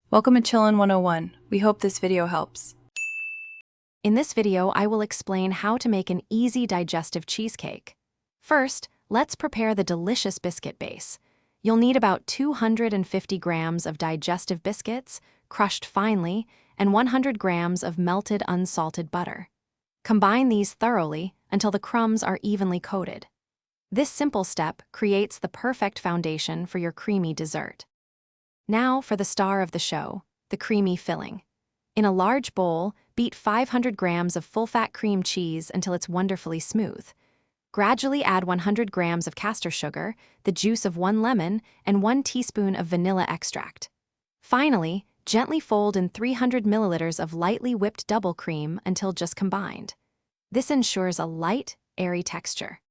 Welcome to Chillin' 101. We hope this video helps. In this video, I will explain how to make an easy digestive cheesecake. First, let's prepare the delicious biscuit base. You'll need about 250 grams of digestive biscuits, crushed finely, and 100 grams of melted unsalted butter. Combine these thoroughly until the crumbs are evenly coated. This simple step creates the perfect foundation for your creamy dessert. Now for the star of the show, the creamy filling. In a large bowl, beat 500 grams of full-fat cream cheese until it's wonderfully smooth. Gradually add 100 grams of castor sugar, the juice of 1 lemon, and 1 teaspoon of vanilla extract. Finally, gently fold in 300 milliliters of lightly whipped double cream until just combined. This ensures a light, airy texture.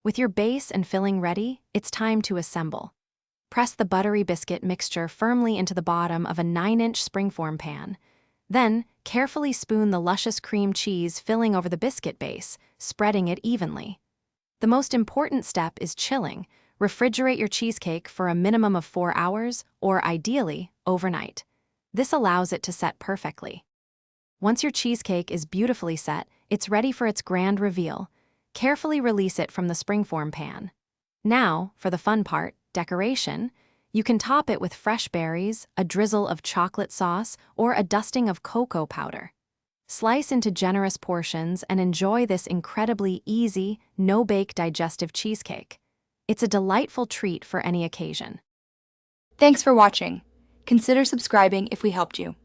With your base and filling ready, it's time to assemble. Press the buttery biscuit mixture firmly into the bottom of a 9-inch springform pan. Then, carefully spoon the luscious cream cheese filling over the biscuit base, spreading it evenly. The most important step is chilling. Refrigerate your cheesecake for a minimum of 4 hours, or ideally, overnight. This allows it to set perfectly. Once your cheesecake is beautifully set, it's ready for its grand reveal. Carefully release it from the springform pan. Now, for the fun part, decoration. You can top it with fresh berries, a drizzle of chocolate sauce, or a dusting of cocoa powder. Slice into generous portions and enjoy this incredibly easy, no-bake digestive cheesecake. It's a delightful treat for any occasion. Thanks for watching. Consider subscribing if we helped you.